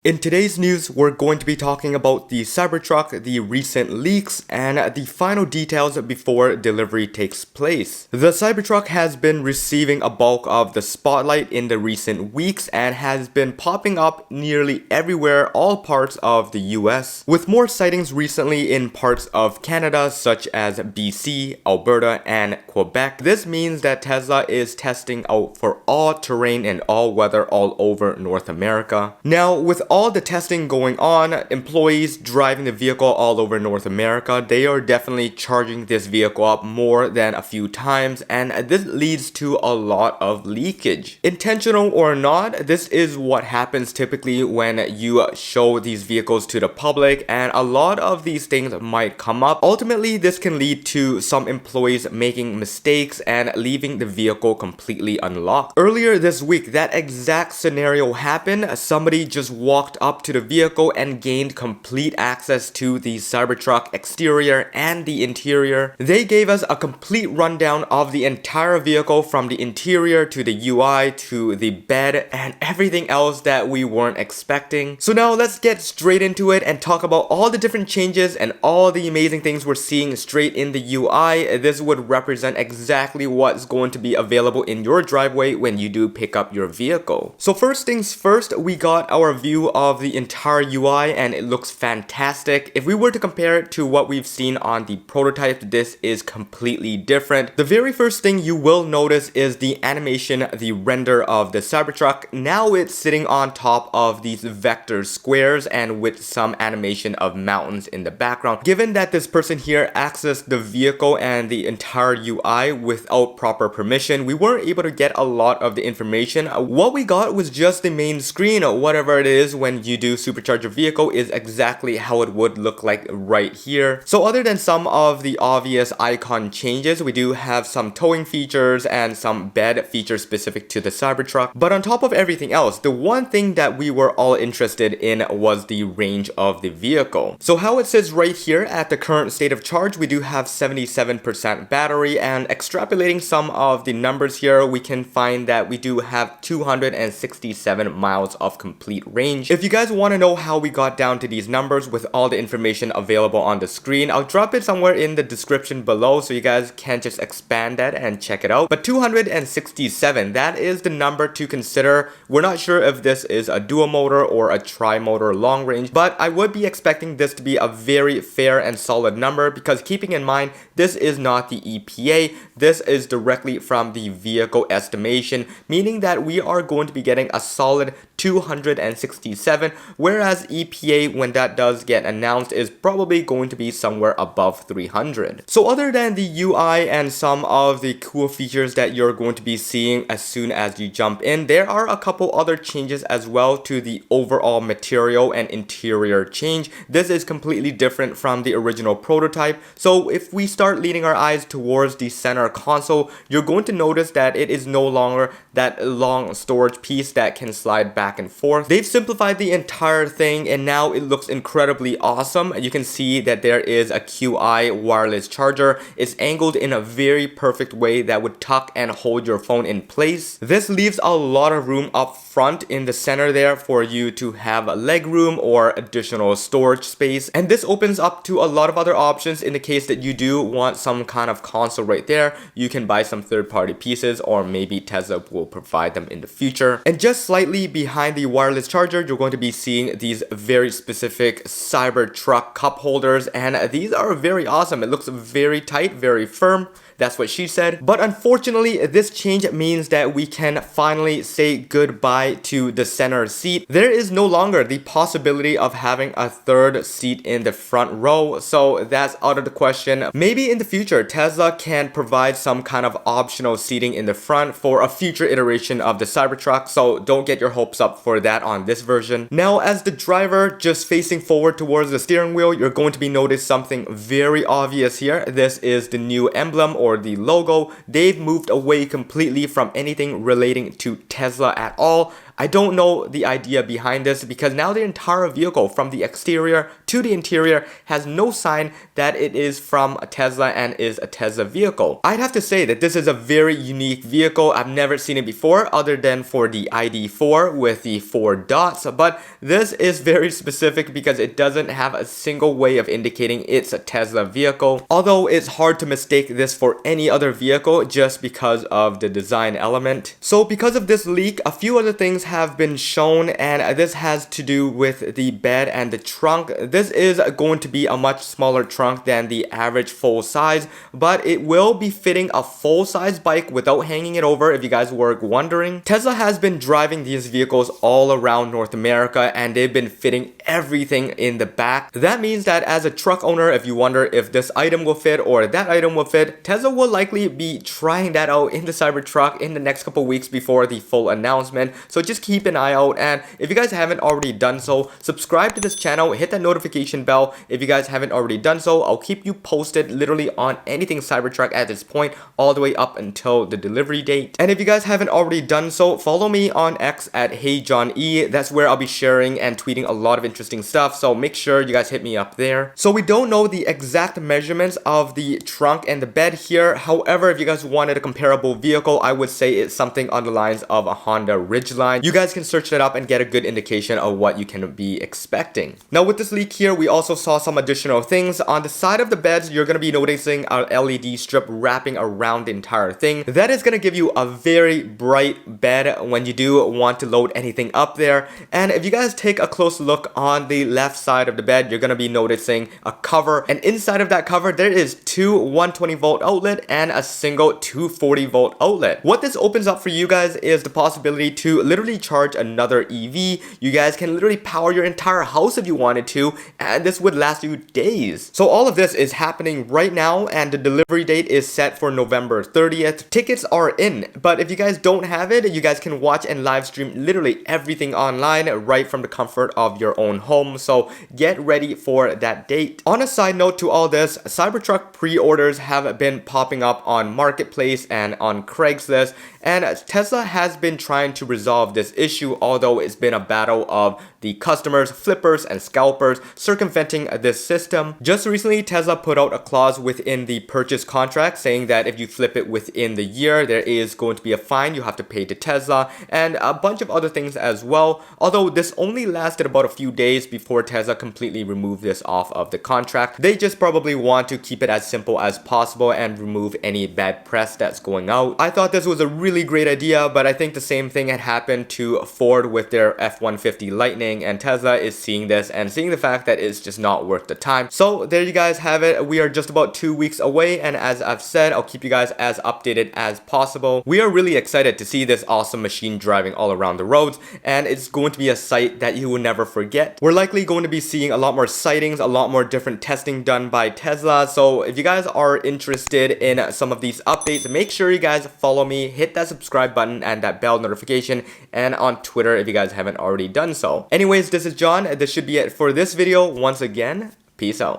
In today's news, we're going to be talking about the Cybertruck, the recent leaks, and the final details before delivery takes place. The Cybertruck has been receiving a bulk of the spotlight in the recent weeks and has been popping up nearly everywhere, all parts of the US, with more sightings recently in parts of Canada such as BC, Alberta, and Quebec. This means that Tesla is testing out for all terrain and all weather all over North America. Now, with all the testing going on, employees driving the vehicle all over North America, they are definitely charging this vehicle up more than a few times, and this leads to a lot of leakage. Intentional or not, this is what happens typically when you show these vehicles to the public, and a lot of these things might come up. Ultimately, this can lead to some employees making mistakes and leaving the vehicle completely unlocked. Earlier this week, that exact scenario happened. Somebody just walked up to the vehicle and gained complete access to the Cybertruck exterior and the interior. They gave us a complete rundown of the entire vehicle, from the interior to the UI to the bed and everything else that we weren't expecting. So now let's get straight into it and talk about all the different changes and all the amazing things we're seeing straight in the UI. This would represent exactly what's going to be available in your driveway when you do pick up your vehicle. So first things first, we got our view of the entire UI and it looks fantastic. If we were to compare it to what we've seen on the prototype, this is completely different. The very first thing you will notice is the animation, the render of the Cybertruck. Now it's sitting on top of these vector squares and with some animation of mountains in the background. Given that this person here accessed the vehicle and the entire UI without proper permission, we weren't able to get a lot of the information. What we got was just the main screen. Whatever it is when you do supercharge your vehicle is exactly how it would look like right here. So other than some of the obvious icon changes, we do have some towing features and some bed features specific to the Cybertruck. But on top of everything else, the one thing that we were all interested in was the range of the vehicle. So how it says right here, at the current state of charge, we do have 77% battery, and extrapolating some of the numbers here, we can find that we do have 267 miles of complete range. If you guys want to know how we got down to these numbers with all the information available on the screen, I'll drop it somewhere in the description below so you guys can just expand that and check it out. But 267, that is the number to consider. We're not sure if this is a dual motor or a tri-motor long range, but I would be expecting this to be a very fair and solid number, because keeping in mind, this is not the EPA, this is directly from the vehicle estimation, meaning that we are going to be getting a solid 267, whereas EPA, when that does get announced, is probably going to be somewhere above 300. So other than the UI and some of the cool features that you're going to be seeing as soon as you jump in, there are a couple other changes as well to the overall material and interior change. This is completely different from the original prototype. So if we start leading our eyes towards the center console, you're going to notice that it is no longer that long storage piece that can slide back and forth. They've simplified the entire thing and now it looks incredibly awesome. You can see that there is a QI wireless charger. It's angled in a very perfect way that would tuck and hold your phone in place. This leaves a lot of room up front in the center there for you to have a leg room or additional storage space, and this opens up to a lot of other options. In the case that you do want some kind of console right there, you can buy some third-party pieces, or maybe Tesla will provide them in the future. And just slightly behind the wireless charger, you're going to be seeing these very specific Cybertruck cup holders, and these are very awesome. It looks very tight, very firm. That's what she said. But unfortunately, this change means that we can finally say goodbye to the center seat. There is no longer the possibility of having a third seat in the front row, so that's out of the question. Maybe in the future, Tesla can provide some kind of optional seating in the front for a future iteration of the Cybertruck, so don't get your hopes up for that on this version. Now, as the driver, just facing forward towards the steering wheel, you're going to be noticing something very obvious here. This is the new emblem, or the logo. They've moved away completely from anything relating to Tesla at all. I don't know the idea behind this because now the entire vehicle from the exterior to the interior has no sign that it is from a Tesla and is a Tesla vehicle. I'd have to say that this is a very unique vehicle. I've never seen it before other than for the ID4 with the 4 dots, but this is very specific because it doesn't have a single way of indicating it's a Tesla vehicle, although it's hard to mistake this for any other vehicle just because of the design element. So because of this leak, a few other things have been shown, and this has to do with the bed and the trunk. This is going to be a much smaller trunk than the average full size, but it will be fitting a full size bike without hanging it over, if you guys were wondering. Tesla has been driving these vehicles all around North America, and they've been fitting everything in the back. That means that as a truck owner, if you wonder if this item will fit or that item will fit, Tesla will likely be trying that out in the Cybertruck in the next couple weeks before the full announcement. So just keep an eye out, and if you guys haven't already done so, subscribe to this channel, hit that notification bell. If you guys haven't already done so, I'll keep you posted literally on anything Cybertruck at this point, all the way up until the delivery date. And if you guys haven't already done so, follow me on X at HeyJohnE. That's where I'll be sharing and tweeting a lot of interesting stuff, so make sure you guys hit me up there. So we don't know the exact measurements of the trunk and the bed here. However, if you guys wanted a comparable vehicle, I would say it's something on the lines of a Honda Ridgeline. You guys can search that up and get a good indication of what you can be expecting. Now with this leak here, we also saw some additional things. On the side of the beds, you're going to be noticing a LED strip wrapping around the entire thing. That is going to give you a very bright bed when you do want to load anything up there. And if you guys take a close look on the left side of the bed, you're going to be noticing a cover, and inside of that cover there is two 120 volt outlet and a single 240 volt outlet. What this opens up for you guys is the possibility to literally charge another EV. You guys can literally power your entire house if you wanted to, and this would last you days. So all of this is happening right now, and the delivery date is set for November 30th. Tickets are in, but if you guys don't have it, you guys can watch and live stream literally everything online right from the comfort of your own home. So get ready for that date. On a side note to all this, Cybertruck pre-orders have been popping up on Marketplace and on Craigslist, and Tesla has been trying to resolve this issue, although it's been a battle of the customers, flippers, and scalpers circumventing this system. Just recently, Tesla put out a clause within the purchase contract saying that if you flip it within the year, there is going to be a fine you have to pay to Tesla, and a bunch of other things as well. Although this only lasted about a few days before Tesla completely removed this off of the contract. They just probably want to keep it as simple as possible and remove any bad press that's going out. I thought this was a really great idea, but I think the same thing had happened to Ford with their F-150 Lightning, and Tesla is seeing this and seeing the fact that it's just not worth the time. So there you guys have it. We are just about 2 weeks away, and as I've said, I'll keep you guys as updated as possible. We are really excited to see this awesome machine driving all around the roads, and it's going to be a sight that you will never forget. We're likely going to be seeing a lot more sightings, a lot more different testing done by Tesla. So if you guys are interested in some of these updates, make sure you guys follow me, hit that subscribe button and that bell notification, and on Twitter if you guys haven't already done so. Anyways, this is John. This should be it for this video. Once again, peace out.